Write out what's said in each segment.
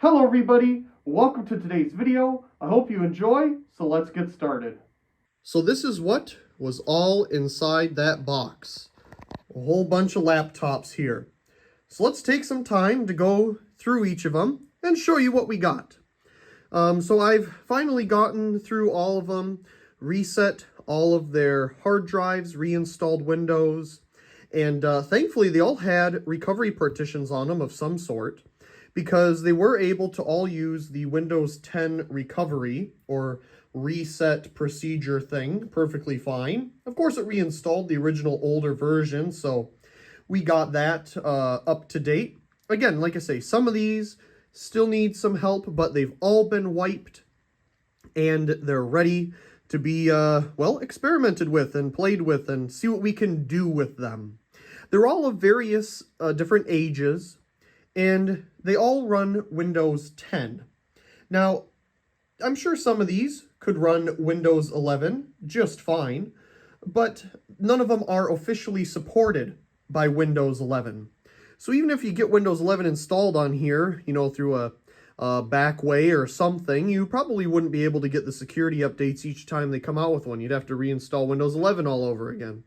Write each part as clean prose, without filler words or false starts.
Hello everybody, welcome to today's video. I hope you enjoy, so let's get started. So this is what was all inside that box. A whole bunch of laptops here. So let's take some time to go through each of them and show you what we got. So I've finally gotten through all of them, reset all of their hard drives, reinstalled Windows, and thankfully they all had recovery partitions on them of some sort, because they were able to all use the Windows 10 recovery or reset procedure thing perfectly fine. Of course, it reinstalled the original older version, so we got that up to date. Again, like I say, some of these still need some help, but they've all been wiped, and they're ready to be, well, experimented with and played with and see what we can do with them. They're all of various different ages, and they all run Windows 10. Now, I'm sure some of these could run Windows 11 just fine, but none of them are officially supported by Windows 11. So even if you get Windows 11 installed on here, you know, through a back way or something, you probably wouldn't be able to get the security updates each time they come out with one. You'd have to reinstall Windows 11 all over again.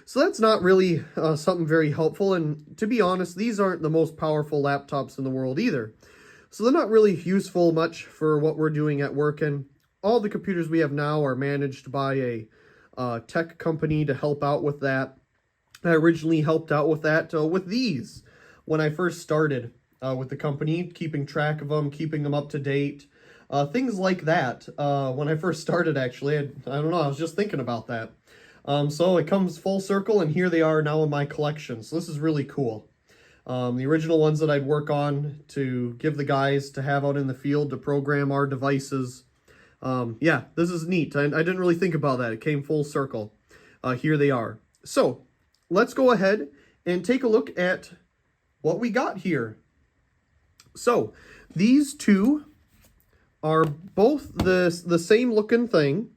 So that's not really something very helpful, and to be honest, these aren't the most powerful laptops in the world either. So they're not really useful much for what we're doing at work, and all the computers we have now are managed by a tech company to help out with that. I originally helped out with that with these when I first started with the company, keeping track of them, keeping them up to date, things like that. When I first started, actually, I don't know, I was just thinking about that. So it comes full circle, and here they are now in my collection. So this is really cool. The original ones that I'd work on to give the guys to have out in the field to program our devices. Yeah, this is neat. I didn't really think about that. It came full circle. Here they are. So let's go ahead and take a look at what we got here. So these two are both the same looking thing.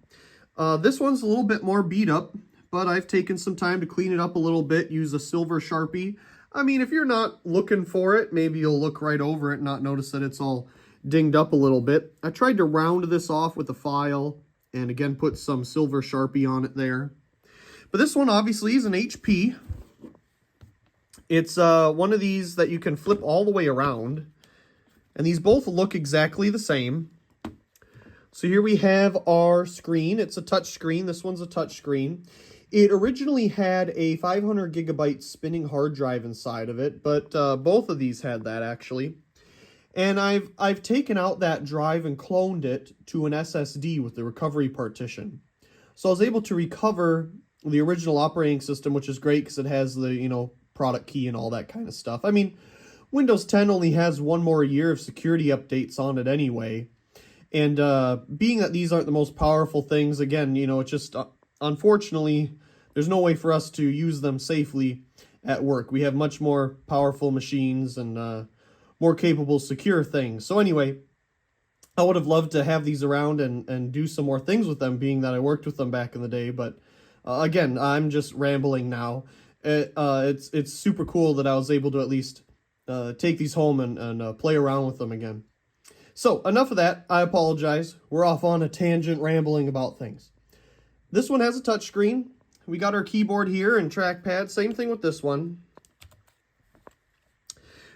This one's a little bit more beat up, but I've taken some time to clean it up a little bit, use a silver Sharpie. I mean, if you're not looking for it, maybe you'll look right over it and not notice that it's all dinged up a little bit. I tried to round this off with a file and again put some silver Sharpie on it there. But this one obviously is an HP. It's one of these that you can flip all the way around, and these both look exactly the same. So here we have our screen. It's a touch screen. This one's a touch screen. It originally had a 500 gigabyte spinning hard drive inside of it, but both of these had that actually. And I've taken out that drive and cloned it to an SSD with the recovery partition. So I was able to recover the original operating system, which is great because it has the, you know, product key and all that kind of stuff. I mean, Windows 10 only has one more year of security updates on it anyway. And being that these aren't the most powerful things, again, you know, it's just, unfortunately, there's no way for us to use them safely at work. We have much more powerful machines and more capable, secure things. So anyway, I would have loved to have these around and do some more things with them, being that I worked with them back in the day. But again, I'm just rambling now. It's super cool that I was able to at least take these home and play around with them again. So, enough of that. I apologize. We're off on a tangent rambling about things. This one has a touchscreen. We got our keyboard here and trackpad. Same thing with this one.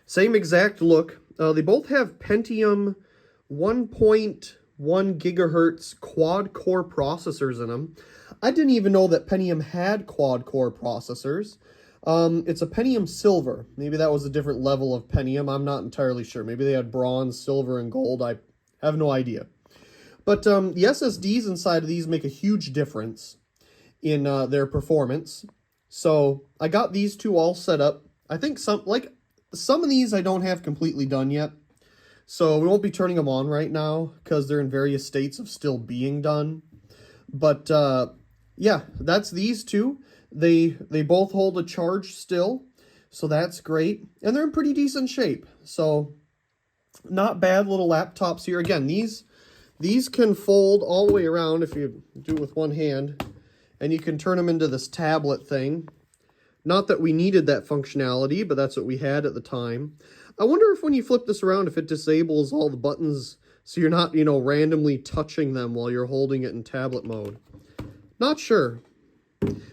Same exact look. They both have Pentium 1.1 gigahertz quad-core processors in them. I didn't even know that Pentium had quad-core processors. It's a Pentium Silver. Maybe that was a different level of Pentium. I'm not entirely sure. Maybe they had bronze, silver, and gold. I have no idea. But the SSDs inside of these make a huge difference in their performance. So I got these two all set up. I think some of these I don't have completely done yet. So we won't be turning them on right now because they're in various states of still being done. But yeah, that's these two. They both hold a charge still, so that's great. And they're in pretty decent shape. So not bad little laptops here. Again, these can fold all the way around if you do it with one hand, and you can turn them into this tablet thing. Not that we needed that functionality, but that's what we had at the time. I wonder if when you flip this around, if it disables all the buttons so you're not, randomly touching them while you're holding it in tablet mode. Not sure.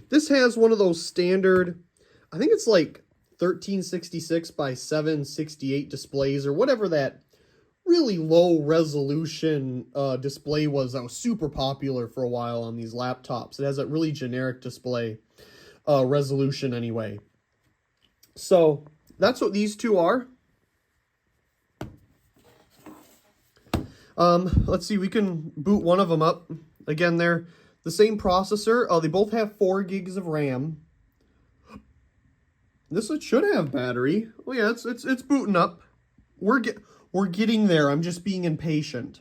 This has one of those standard, I think it's like 1366 by 768 displays or whatever that really low resolution display was that was super popular for a while on these laptops. It has that really generic display resolution anyway. So that's what these two are. Let's see, we can boot one of them up. Again, they're the same processor. They both have 4 gigs of RAM. This one should have battery. Oh yeah, it's booting up. We're getting there. I'm just being impatient.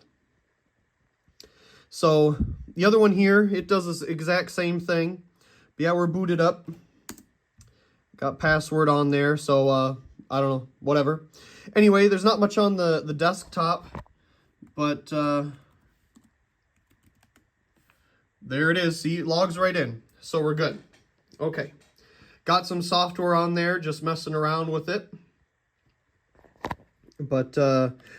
So the other one here, it does this exact same thing. But yeah, we're booted up. Got password on there, so I don't know, whatever. Anyway, there's not much on the desktop, but there it is. See, it logs right in. So we're good. Okay. Got some software on there, just messing around with it. But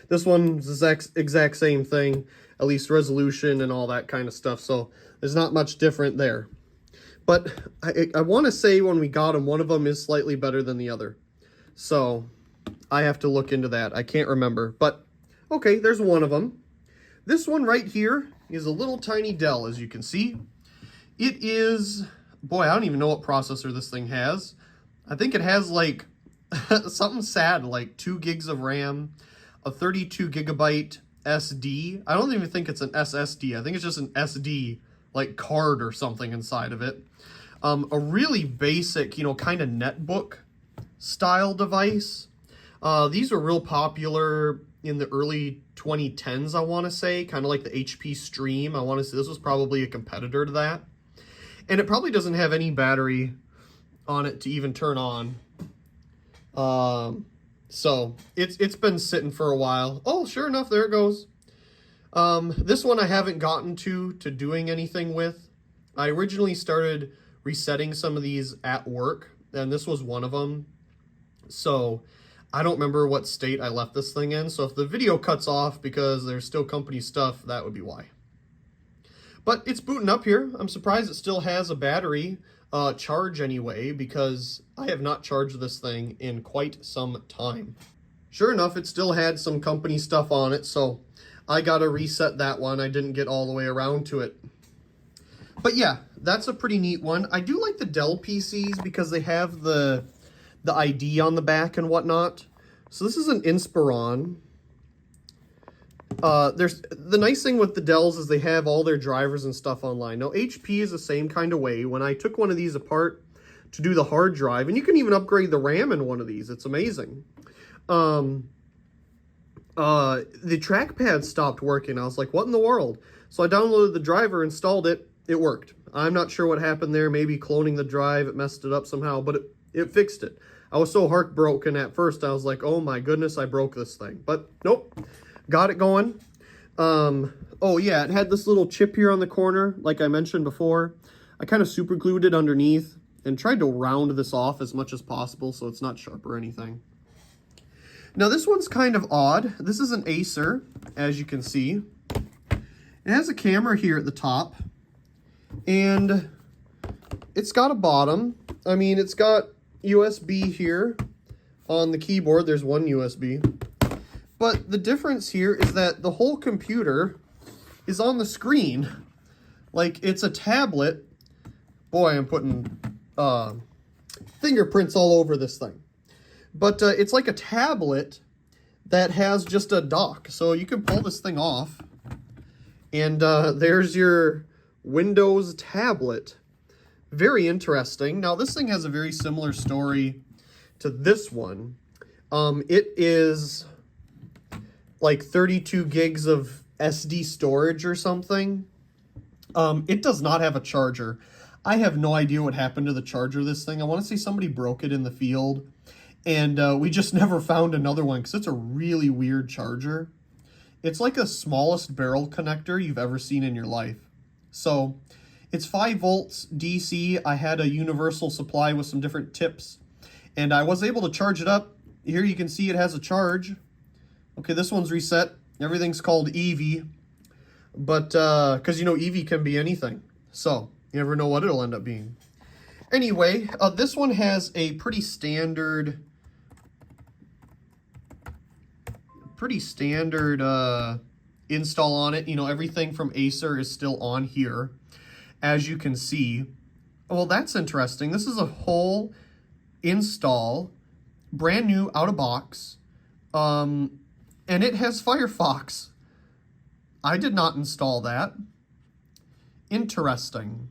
this one's the exact same thing, at least resolution and all that kind of stuff. So there's not much different there. But I want to say when we got them, one of them is slightly better than the other. So I have to look into that. I can't remember. But okay, there's one of them. This one right here is a little tiny Dell, as you can see. It is, boy, I don't even know what processor this thing has. I think it has like something sad, like 2 gigs of RAM, a 32 gigabyte SD. I don't even think it's an SSD. I think it's just an SD, like card or something inside of it. A really basic, kind of netbook style device. These were real popular in the early 2010s, I want to say, kind of like the HP Stream. I want to say this was probably a competitor to that. And it probably doesn't have any battery on it to even turn on. So it's been sitting for a while. Oh, sure enough, there it goes. This one I haven't gotten to doing anything with. I originally started resetting some of these at work, and this was one of them. So I don't remember what state I left this thing in. So if the video cuts off because there's still company stuff, that would be why. But it's booting up here. I'm surprised it still has a battery charge anyway, because I have not charged this thing in quite some time. Sure enough, it still had some company stuff on it, so I gotta reset that one. I didn't get all the way around to it. But yeah, that's a pretty neat one. I do like the Dell PCs because they have the ID on the back and whatnot. So this is an Inspiron. There's the nice thing with the Dells is they have all their drivers and stuff online. Now HP is the same kind of way. When I took one of these apart to do the hard drive, and you can even upgrade the RAM in one of these. It's amazing. The trackpad stopped working. I was like, what in the world? So I downloaded the driver, installed it. It worked. I'm not sure what happened there. Maybe cloning the drive, it messed it up somehow, but it fixed it. I was so heartbroken at first. I was like, oh my goodness, I broke this thing. But nope, got it going. Oh yeah, it had this little chip here on the corner, like I mentioned before. I kind of super glued it underneath and tried to round this off as much as possible so it's not sharp or anything. Now this one's kind of odd. This is an Acer, as you can see. It has a camera here at the top, and it's got a bottom. I mean, it's got USB here on the keyboard. There's one USB. But the difference here is that the whole computer is on the screen. Like, it's a tablet. Boy, I'm putting fingerprints all over this thing. But it's like a tablet that has just a dock. So you can pull this thing off, and there's your Windows tablet. Very interesting. Now, this thing has a very similar story to this one. It is like 32 gigs of SD storage or something. It does not have a charger. I have no idea what happened to the charger of this thing. I want to say somebody broke it in the field, and we just never found another one because it's a really weird charger. It's like the smallest barrel connector you've ever seen in your life. So it's 5 volts DC. I had a universal supply with some different tips, and I was able to charge it up here you can see it has a charge. Okay, this one's reset. Everything's called Eevee. But, because, you know, Eevee can be anything. So, you never know what it'll end up being. Anyway, this one has a pretty standard install on it. You know, everything from Acer is still on here, as you can see. Well, that's interesting. This is a whole install, brand new, out of box, and it has Firefox. I did not install that. Interesting.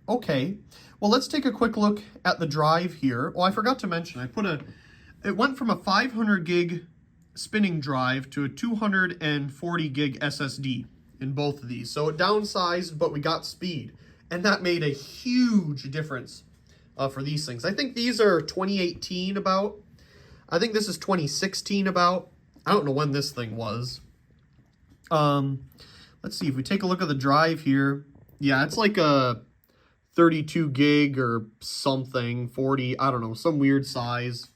Okay, well, let's take a quick look at the drive here. Oh, I forgot to mention, it went from a 500 gig spinning drive to a 240 gig SSD in both of these. So it downsized, but we got speed. And that made a huge difference for these things. I think these are 2018 about. I think this is 2016 about. I don't know when this thing was. Let's see, if we take a look at the drive here. Yeah, it's like a 32 gig or something, 40, I don't know, some weird size.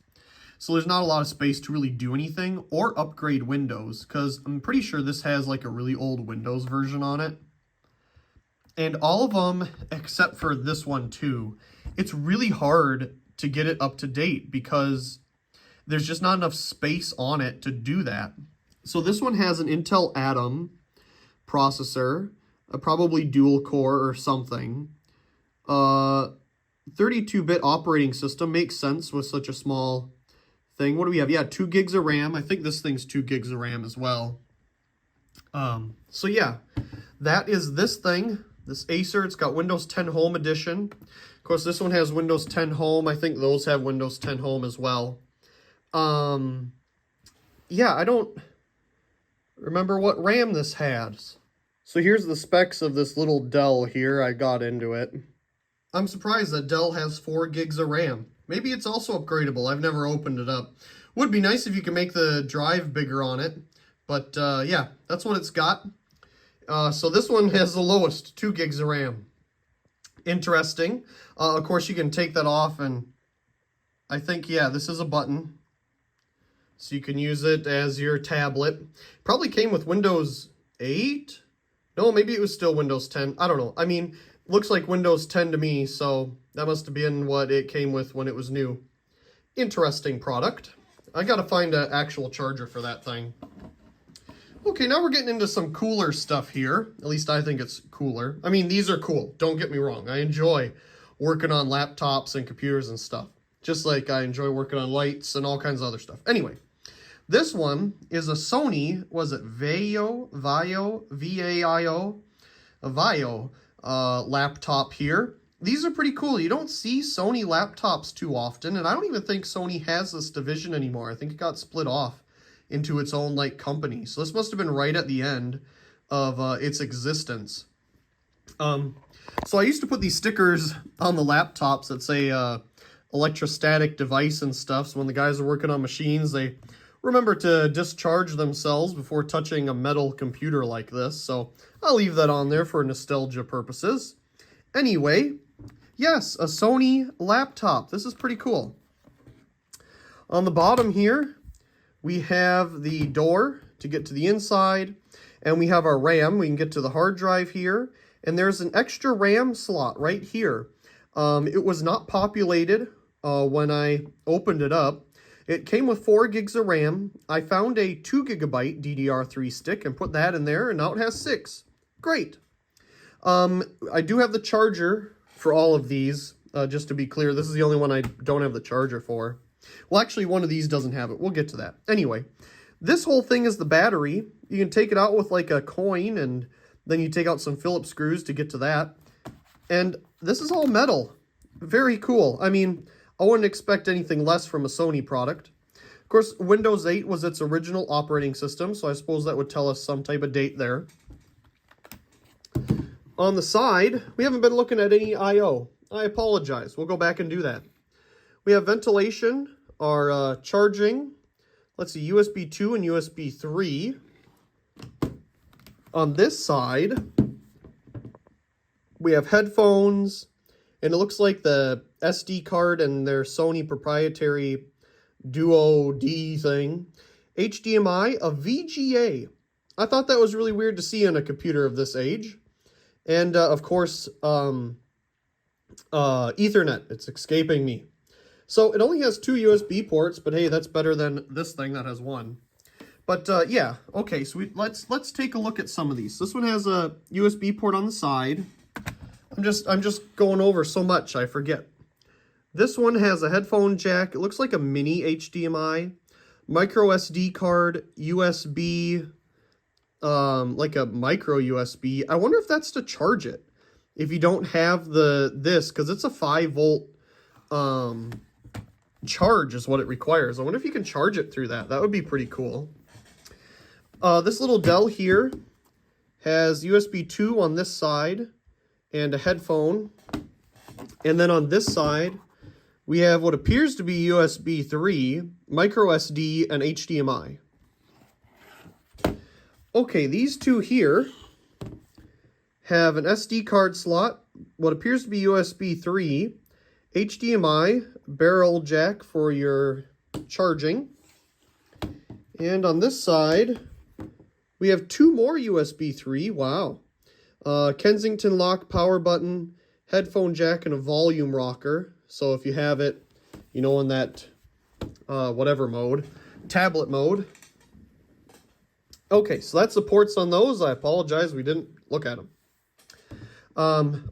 So there's not a lot of space to really do anything or upgrade Windows, because I'm pretty sure this has like a really old Windows version on it. And all of them, except for this one too, it's really hard to get it up to date because there's just not enough space on it to do that. So this one has an Intel Atom processor, probably dual core or something. 32-bit operating system makes sense with such a small thing. What do we have? Yeah, 2 gigs of RAM. I think this thing's 2 gigs of RAM as well. So yeah, that is this thing. This Acer, it's got Windows 10 Home Edition. Of course, this one has Windows 10 Home. I think those have Windows 10 Home as well. Yeah, I don't remember what RAM this has. So here's the specs of this little Dell here. I got into it. I'm surprised that Dell has 4 gigs of RAM. Maybe it's also upgradable. I've never opened it up. Would be nice if you could make the drive bigger on it. But yeah, that's what it's got. So this one has the lowest, 2 gigs of RAM. Interesting. Of course, you can take that off, and I think, yeah, this is a button. So you can use it as your tablet. Probably came with Windows 8? No, maybe it was still Windows 10. I don't know. I mean, looks like Windows 10 to me, so that must have been what it came with when it was new. Interesting product. I gotta find an actual charger for that thing. Okay, now we're getting into some cooler stuff here. At least I think it's cooler. I mean, these are cool. Don't get me wrong. I enjoy working on laptops and computers and stuff. Just like I enjoy working on lights and all kinds of other stuff. Anyway, this one is a Sony, was it Vaio, V-A-I-O? A Vaio laptop here. These are pretty cool. You don't see Sony laptops too often, and I don't even think Sony has this division anymore. I think it got split off into its own like company. So this must have been right at the end of its existence. So I used to put these stickers on the laptops that say electrostatic device and stuff. So when the guys are working on machines, they remember to discharge themselves before touching a metal computer like this. So I'll leave that on there for nostalgia purposes. Anyway, yes, a Sony laptop. This is pretty cool. On the bottom here, we have the door to get to the inside, and we have our RAM. We can get to the hard drive here, and there's an extra RAM slot right here. It was not populated when I opened it up. It came with 4 gigs of RAM. I found a 2 gigabyte DDR3 stick and put that in there, and now it has 6. Great. I do have the charger for all of these. Just to be clear, this is the only one I don't have the charger for. Well, actually, one of these doesn't have it. We'll get to that. Anyway, this whole thing is the battery. You can take it out with like a coin, and then you take out some Phillips screws to get to that. And this is all metal. Very cool. I mean, I wouldn't expect anything less from a Sony product. Of course, Windows 8 was its original operating system, so I suppose that would tell us some type of date there. On the side, we haven't been looking at any I/O. I apologize. We'll go back and do that. We have ventilation, our charging. Let's see, USB 2 and USB 3. On this side, we have headphones, and it looks like the SD card and their Sony proprietary Duo D thing. HDMI, a VGA. I thought that was really weird to see on a computer of this age. And, of course, Ethernet. It's escaping me. So it only has 2 USB ports, but hey, that's better than this thing that has 1. But yeah, okay, so let's take a look at some of these. This one has a USB port on the side. I'm just going over so much I forget. This one has a headphone jack. It looks like a mini HDMI, micro SD card, USB, like a micro USB. I wonder if that's to charge it. If you don't have this, because it's a 5-volt charge is what it requires. I wonder if you can charge it through that. That would be pretty cool. This little Dell here has USB 2 on this side and a headphone. And then on this side, we have what appears to be USB 3, micro SD, and HDMI. Okay, these two here have an SD card slot, what appears to be USB 3, HDMI, barrel jack for your charging. And on this side, we have 2 more USB 3. Wow. Kensington lock power button, headphone jack, and a volume rocker. So if you have it, you know, in that whatever mode, tablet mode. Okay, so that's the ports on those. I apologize, we didn't look at them.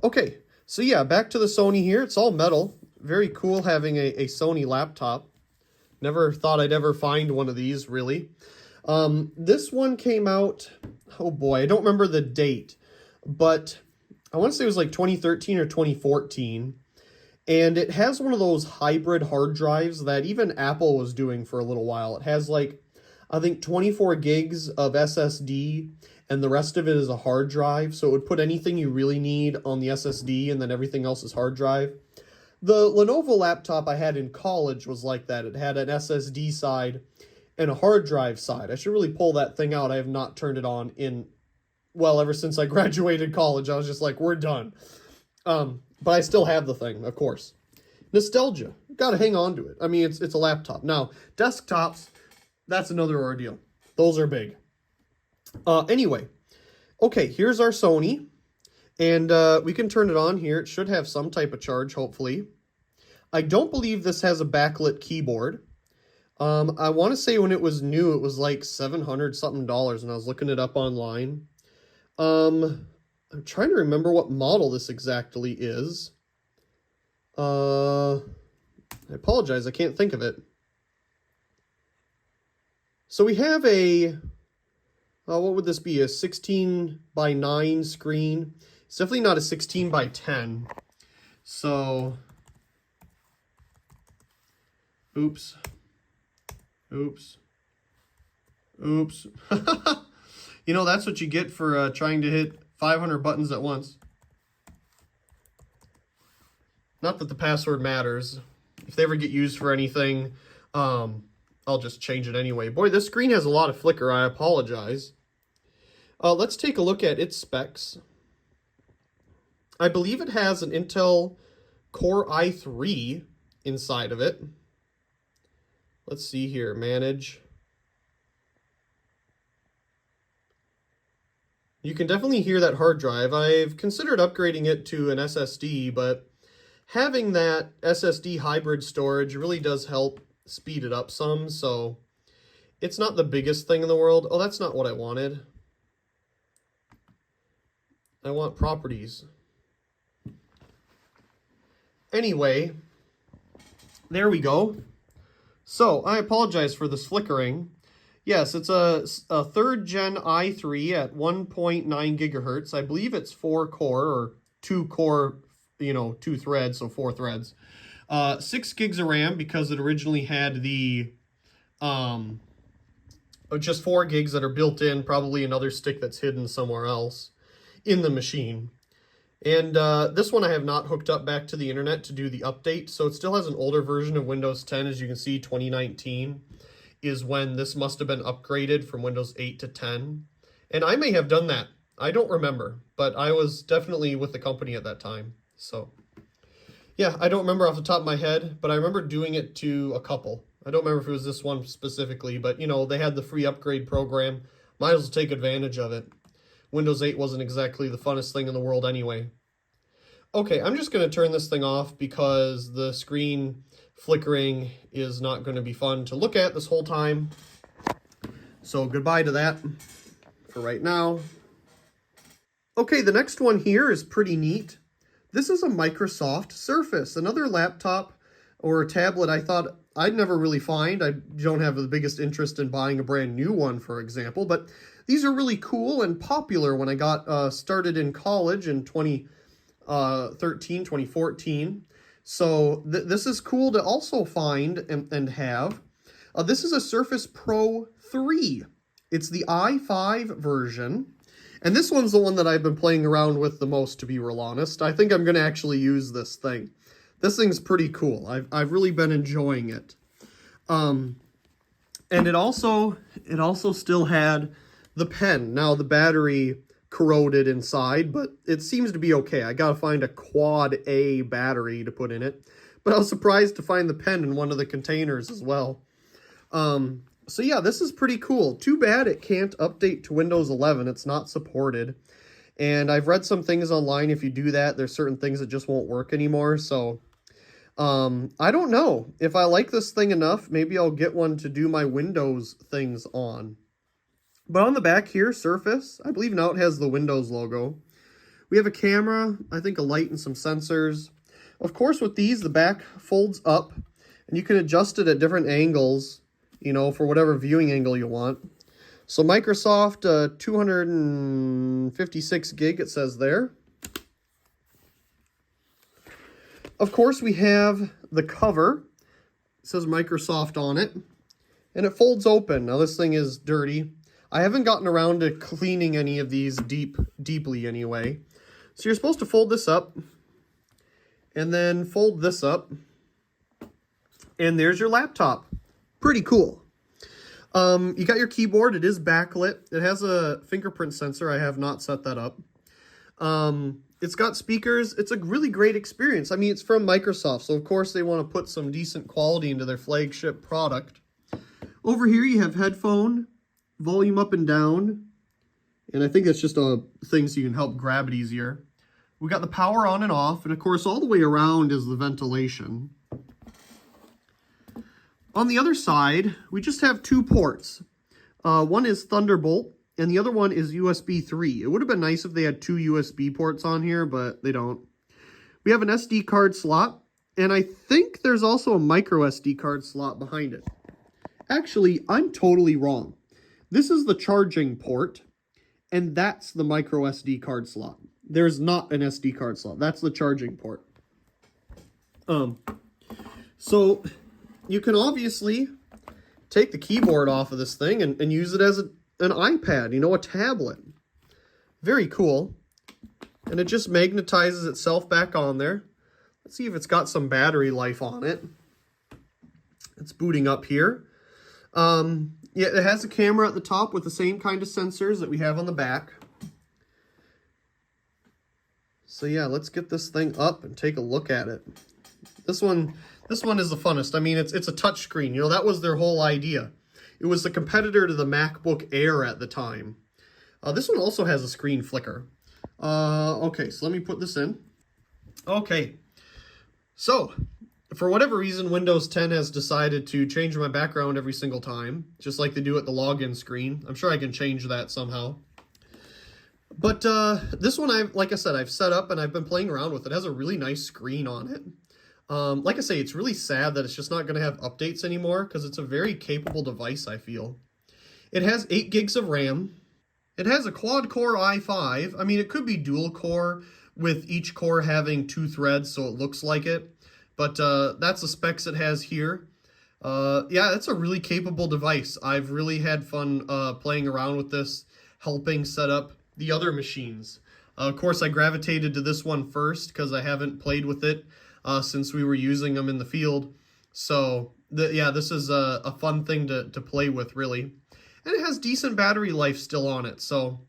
Okay, so yeah, back to the Sony here. It's all metal. Very cool having a Sony laptop. Never thought I'd ever find one of these, really. This one came out, oh boy, I don't remember the date, but I want to say it was like 2013 or 2014. And it has one of those hybrid hard drives that even Apple was doing for a little while. It has like, I think 24 gigs of SSD, and the rest of it is a hard drive. So it would put anything you really need on the SSD, and then everything else is hard drive. The Lenovo laptop I had in college was like that. It had an SSD side and a hard drive side. I should really pull that thing out. I have not turned it on in, well, ever since I graduated college. I was just like, we're done. But I still have the thing, of course. Nostalgia. Gotta hang on to it. I mean, it's a laptop. Now, desktops, that's another ordeal. Those are big. Anyway, okay, here's our Sony. And we can turn it on here. It should have some type of charge, hopefully. I don't believe this has a backlit keyboard. I want to say when it was new, it was like $700 something, and I was looking it up online. I'm trying to remember what model this exactly is. I apologize, I can't think of it. So we have a, what would this be, a 16 by 9 screen. It's definitely not a 16 by 10. So, oops. You know, that's what you get for trying to hit 500 buttons at once. Not that the password matters. If they ever get used for anything, I'll just change it anyway. Boy, this screen has a lot of flicker. I apologize. Let's take a look at its specs. I believe it has an Intel Core i3 inside of it. Let's see here. Manage. You can definitely hear that hard drive. I've considered upgrading it to an SSD, but having that SSD hybrid storage really does help speed it up some, so it's not the biggest thing in the world. Oh, that's not what I wanted. I want properties. Anyway, there we go. So, I apologize for this flickering. Yes, it's a 3rd gen i3 at 1.9 gigahertz. I believe it's 4 core or 2 core, you know, 2 threads, so 4 threads. 6 gigs of RAM because it originally had the just 4 gigs that are built in, probably another stick that's hidden somewhere else in the machine. And this one I have not hooked up back to the internet to do the update, so it still has an older version of Windows 10. As you can see, 2019 is when this must have been upgraded from Windows 8 to 10. And I may have done that. I don't remember, but I was definitely with the company at that time. So, yeah, I don't remember off the top of my head, but I remember doing it to a couple. I don't remember if it was this one specifically, but you know, they had the free upgrade program. Might as well take advantage of it. Windows 8 wasn't exactly the funnest thing in the world anyway. Okay, I'm just going to turn this thing off because the screen flickering is not going to be fun to look at this whole time. So goodbye to that for right now. Okay, the next one here is pretty neat. This is a Microsoft Surface, another laptop or a tablet I thought I'd never really find. I don't have the biggest interest in buying a brand new one, for example, but these are really cool and popular when I got started in college in 2014. So this is cool to also find and have. This is a Surface Pro 3. It's the i5 version. And this one's the one that I've been playing around with the most, to be real honest. I think I'm going to actually use this thing. This thing's pretty cool. I've really been enjoying it. And it also still had the pen. Now the battery corroded inside, but it seems to be okay. I got to find a quad A battery to put in it. But I was surprised to find the pen in one of the containers as well. So yeah, this is pretty cool. Too bad it can't update to Windows 11. It's not supported. And I've read some things online. If you do that, there's certain things that just won't work anymore. So I don't know. If I like this thing enough, maybe I'll get one to do my Windows things on. But on the back here, Surface, I believe now it has the Windows logo. We have a camera, I think a light and some sensors. Of course, with these, the back folds up, and you can adjust it at different angles, you know, for whatever viewing angle you want. So Microsoft 256 gig, it says there. Of course, we have the cover. It says Microsoft on it, and it folds open. Now, this thing is dirty. I haven't gotten around to cleaning any of these deeply anyway. So you're supposed to fold this up, and then fold this up, and there's your laptop. Pretty cool. You got your keyboard. It is backlit. It has a fingerprint sensor. I have not set that up. It's got speakers. It's a really great experience. I mean, it's from Microsoft, so of course they want to put some decent quality into their flagship product. Over here you have headphone, volume up and down, and I think that's just a thing so you can help grab it easier. We got the power on and off, and of course all the way around is the ventilation. On the other side, we just have two ports. One is Thunderbolt, and the other one is USB 3. It would have been nice if they had two USB ports on here, but they don't. We have an SD card slot, and I think there's also a micro SD card slot behind it. Actually, I'm totally wrong. This is the charging port, and that's the micro SD card slot. There's not an SD card slot. That's the charging port. So you can obviously take the keyboard off of this thing and use it as an iPad, you know, a tablet. Very cool. And it just magnetizes itself back on there. Let's see if it's got some battery life on it. It's booting up here. Yeah, it has a camera at the top with the same kind of sensors that we have on the back. So yeah, let's get this thing up and take a look at it. This one is the funnest. I mean, it's a touch screen. You know, that was their whole idea. It was the competitor to the MacBook Air at the time. This one also has a screen flicker. Okay, so let me put this in. Okay, so for whatever reason, Windows 10 has decided to change my background every single time, just like they do at the login screen. I'm sure I can change that somehow. But this one, like I said, I've set up and I've been playing around with. It has a really nice screen on it. Like I say, it's really sad that it's just not going to have updates anymore because it's a very capable device, I feel. It has 8 gigs of RAM. It has a quad-core i5. I mean, it could be dual-core with each core having 2 threads, so it looks like it. But that's the specs it has here. Yeah, it's a really capable device. I've really had fun playing around with this, helping set up the other machines. Of course, I gravitated to this one first because I haven't played with it since we were using them in the field. So, yeah, this is a fun thing to play with, really. And it has decent battery life still on it. So,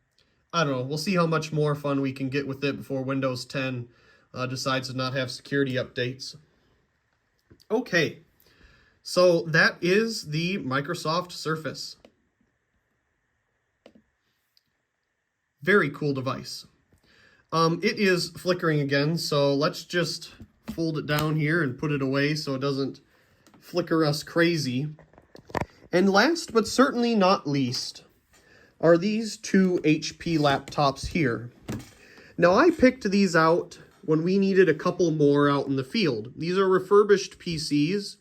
I don't know. We'll see how much more fun we can get with it before Windows 10 decides to not have security updates. Okay. So that is the Microsoft Surface. Very cool device. It is flickering again, so let's just fold it down here and put it away so it doesn't flicker us crazy. And last but certainly not least are these two HP laptops here. Now I picked these out when we needed a couple more out in the field. These are refurbished PCs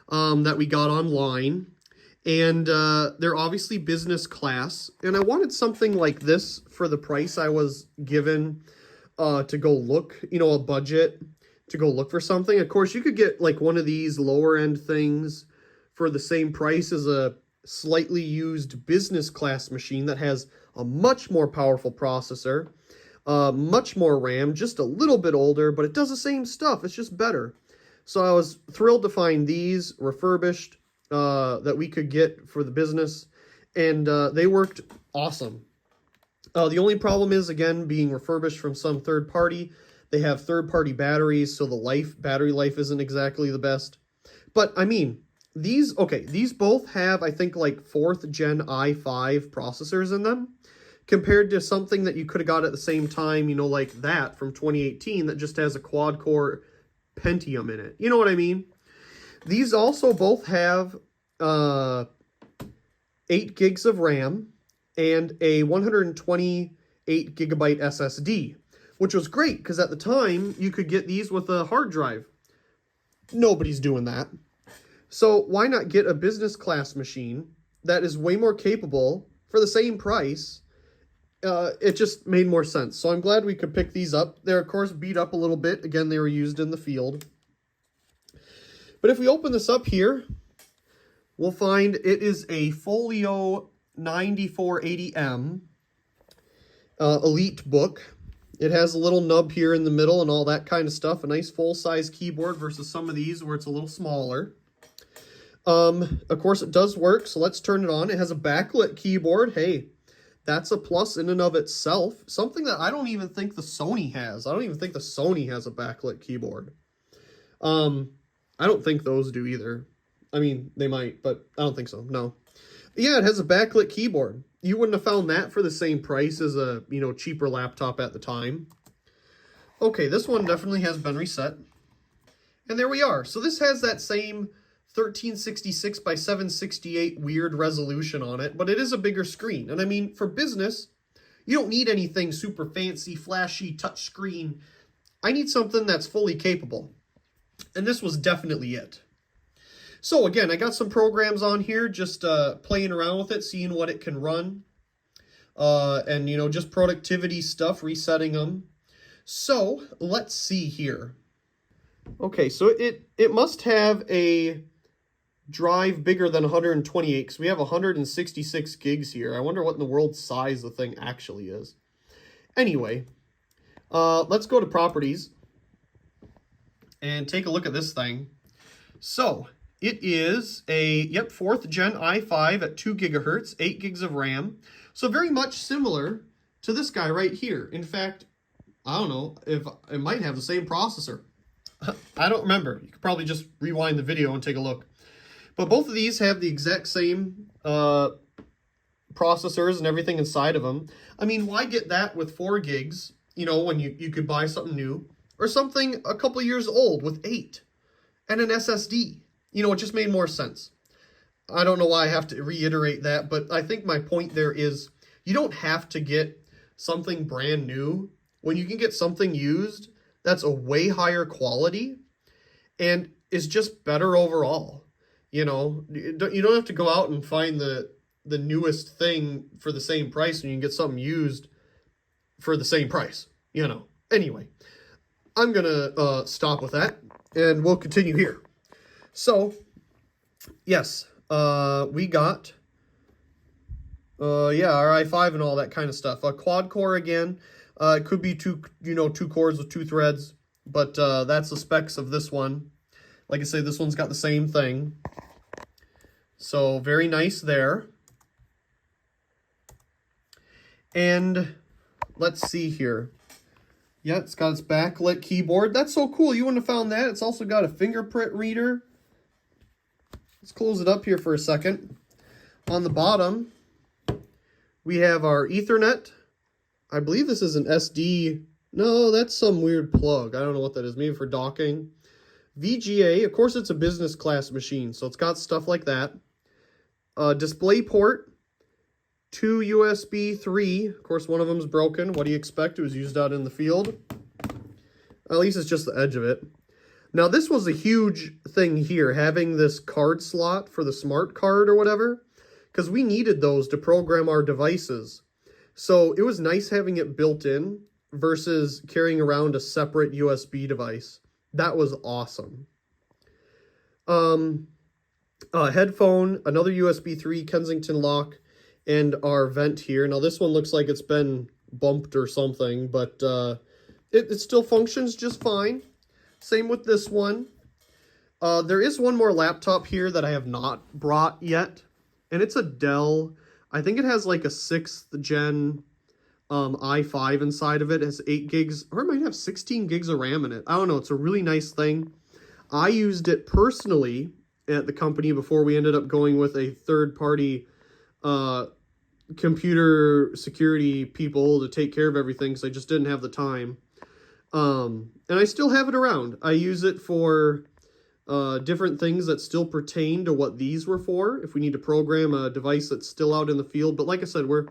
that we got online, and they're obviously business class, and I wanted something like this for the price I was given to go look, you know, a budget to go look for something. Of course, you could get like one of these lower end things for the same price as a slightly used business class machine that has a much more powerful processor, much more RAM, just a little bit older, but it does the same stuff. It's just better. So I was thrilled to find these refurbished that we could get for the business, and they worked awesome. The only problem is, again, being refurbished from some third party. They have third-party batteries, so the battery life isn't exactly the best. But, I mean, these both have, I think, like 4th Gen i5 processors in them, compared to something that you could have got at the same time, you know, like that from 2018 that just has a quad-core Pentium in it. You know what I mean? These also both have 8 gigs of RAM and a 128 gigabyte SSD, which was great because at the time you could get these with a hard drive. Nobody's doing that. So why not get a business class machine that is way more capable for the same price? It just made more sense. So I'm glad we could pick these up. They're, of course, beat up a little bit. Again, they were used in the field. But if we open this up here, we'll find it is a Folio 9480M Elite book. It has a little nub here in the middle and all that kind of stuff. A nice full-size keyboard versus some of these where it's a little smaller. Of course, it does work, so let's turn it on. It has a backlit keyboard. Hey, that's a plus in and of itself. Something that I don't even think the Sony has. I don't even think the Sony has a backlit keyboard. I don't think those do either. I mean, they might, but I don't think so. No. Yeah, it has a backlit keyboard. You wouldn't have found that for the same price as a, you know, cheaper laptop at the time. Okay, this one definitely has been reset. And there we are. So this has that same 1366 by 768 weird resolution on it, but it is a bigger screen. And I mean, for business, you don't need anything super fancy, flashy, touch screen. I need something that's fully capable. And this was definitely it. So again, I got some programs on here, just playing around with it, seeing what it can run. And, you know, just productivity stuff, resetting them. So let's see here. Okay, so it must have a drive bigger than 128, because we have 166 gigs here. I wonder what in the world size the thing actually is. Anyway, let's go to properties and take a look at this thing. So it is a 4th Gen i5 at 2 gigahertz, 8 gigs of RAM. So very much similar to this guy right here. In fact, I don't know if it might have the same processor. I don't remember. You could probably just rewind the video and take a look. But both of these have the exact same processors and everything inside of them. I mean, why get that with 4 gigs, you know, when you could buy something new? Or something a couple years old with 8 and an SSD. You know, it just made more sense. I don't know why I have to reiterate that, but I think my point there is you don't have to get something brand new when you can get something used that's a way higher quality and is just better overall. You know, you don't have to go out and find the newest thing for the same price when you can get something used for the same price, you know. Anyway, I'm going to stop with that, and we'll continue here. So, yes, we got, our i5 and all that kind of stuff. A quad core again. It could be two cores with 2 threads, but that's the specs of this one. Like I say, this one's got the same thing. So, very nice there. And let's see here. Yeah, it's got its backlit keyboard. That's so cool. You wouldn't have found that. It's also got a fingerprint reader. Let's close it up here for a second. On the bottom, we have our Ethernet. I believe this is an SD. No, that's some weird plug. I don't know what that is. Maybe for docking. VGA. Of course, it's a business class machine, so it's got stuff like that. Display port. 2 USB 3. Of course, one of them's broken. What do you expect? It was used out in the field. At least it's just the edge of it. Now, this was a huge thing here, having this card slot for the smart card or whatever, because we needed those to program our devices. So it was nice having it built in versus carrying around a separate USB device. That was awesome. Headphone, another USB 3 Kensington lock, and our vent here. Now, this one looks like it's been bumped or something, but it still functions just fine. Same with this one. There is one more laptop here that I have not brought yet, and it's a Dell. I think it has like a 6th gen i5 inside of it. It has 8 gigs, or it might have 16 gigs of RAM in it. I don't know. It's a really nice thing. I used it personally at the company before we ended up going with a third-party computer security people to take care of everything, because I just didn't have the time. And I still have it around. I use it for different things that still pertain to what these were for, if we need to program a device that's still out in the field. But like I said, we're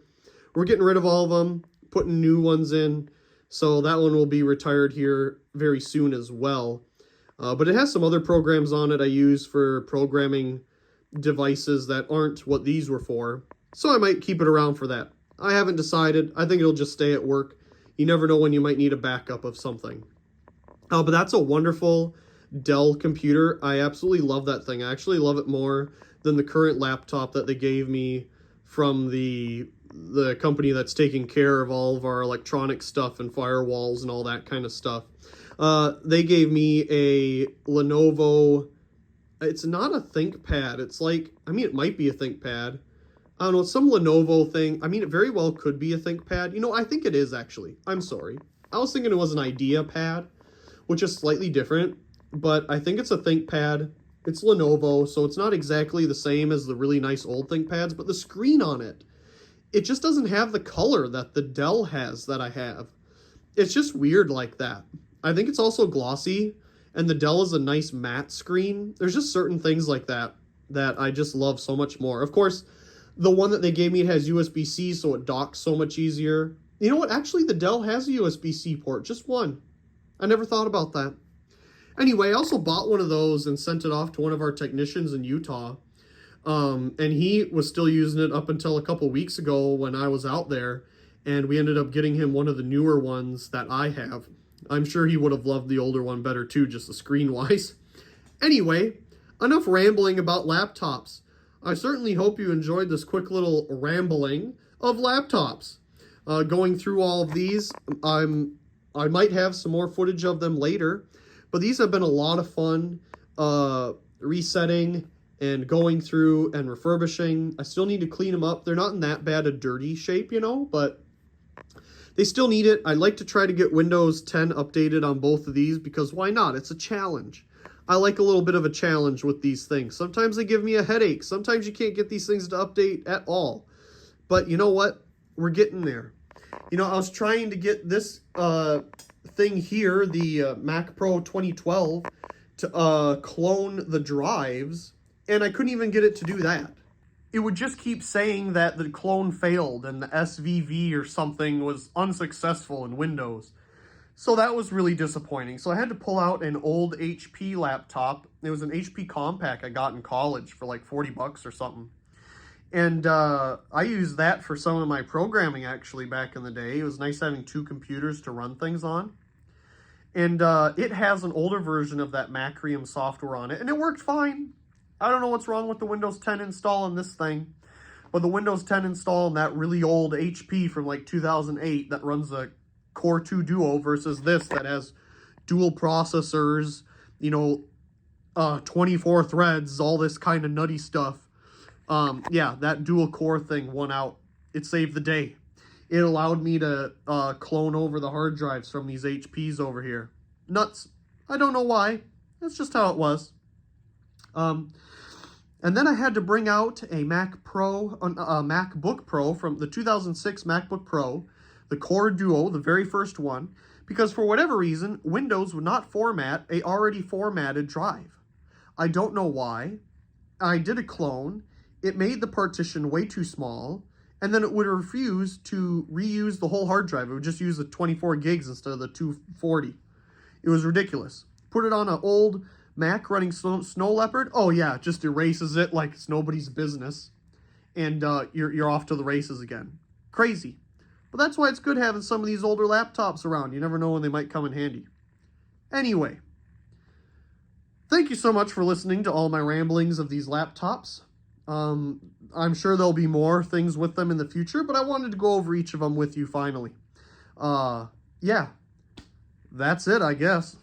getting rid of all of them, putting new ones in, so that one will be retired here very soon as well. But it has some other programs on it I use for programming devices that aren't what these were for, so I might keep it around for that. I haven't decided. I think it'll just stay at work. You never know when you might need a backup of something. But that's a wonderful Dell computer. I absolutely love that thing. I actually love it more than the current laptop that they gave me from the company that's taking care of all of our electronic stuff and firewalls and all that kind of stuff. They gave me a Lenovo. It's not a ThinkPad. It's like, I mean, it might be a ThinkPad. I don't know, some Lenovo thing. I mean, it very well could be a ThinkPad. You know, I think it is, actually. I'm sorry. I was thinking it was an IdeaPad, which is slightly different, but I think it's a ThinkPad. It's Lenovo, so it's not exactly the same as the really nice old ThinkPads, but the screen on it, it just doesn't have the color that the Dell has that I have. It's just weird like that. I think it's also glossy, and the Dell is a nice matte screen. There's just certain things like that that I just love so much more. Of course, the one that they gave me, it has USB-C, so it docks so much easier. You know what? Actually, the Dell has a USB-C port. Just one. I never thought about that. Anyway, I also bought one of those and sent it off to one of our technicians in Utah. And he was still using it up until a couple weeks ago when I was out there. And we ended up getting him one of the newer ones that I have. I'm sure he would have loved the older one better too, just the screen-wise. Anyway, enough rambling about laptops. I certainly hope you enjoyed this quick little rambling of laptops. Going through all of these, I might have some more footage of them later, but these have been a lot of fun resetting and going through and refurbishing. I still need to clean them up. They're not in that bad a dirty shape, you know, but they still need it. I'd like to try to get Windows 10 updated on both of these, because why not? It's a challenge. I like a little bit of a challenge with these things. Sometimes they give me a headache. Sometimes you can't get these things to update at all. But you know what? We're getting there. You know, I was trying to get this thing here, the Mac Pro 2012, to clone the drives, and I couldn't even get it to do that. It would just keep saying that the clone failed and the SVV or something was unsuccessful in Windows. So that was really disappointing. So I had to pull out an old HP laptop. It was an HP Compaq I got in college for like 40 bucks or something. And I used that for some of my programming actually back in the day. It was nice having 2 computers to run things on. And it has an older version of that Macrium software on it, and it worked fine. I don't know what's wrong with the Windows 10 install on this thing, but the Windows 10 install on that really old HP from like 2008 that runs a Core 2 Duo versus this that has dual processors, you know, 24 threads, all this kind of nutty stuff. Yeah, that dual core thing won out. It saved the day. It allowed me to clone over the hard drives from these HPs over here. Nuts. I don't know why. That's just how it was. And then I had to bring out a MacBook Pro from the 2006 MacBook Pro, the Core Duo, the very first one, because for whatever reason, Windows would not format a already formatted drive. I don't know why. I did a clone. It made the partition way too small, and then it would refuse to reuse the whole hard drive. It would just use the 24 gigs instead of the 240. It was ridiculous. Put it on an old Mac running Snow Leopard. Oh yeah, it just erases it like it's nobody's business. And you're off to the races again. Crazy. But that's why it's good having some of these older laptops around. You never know when they might come in handy. Anyway, thank you so much for listening to all my ramblings of these laptops. I'm sure there'll be more things with them in the future, but I wanted to go over each of them with you finally. Yeah, that's it, I guess.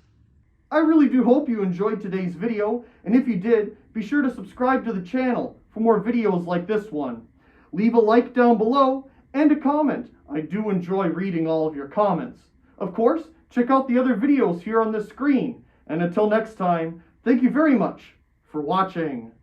I really do hope you enjoyed today's video, and if you did, be sure to subscribe to the channel for more videos like this one. Leave a like down below and a comment. I do enjoy reading all of your comments. Of course, check out the other videos here on the screen. And until next time, thank you very much for watching.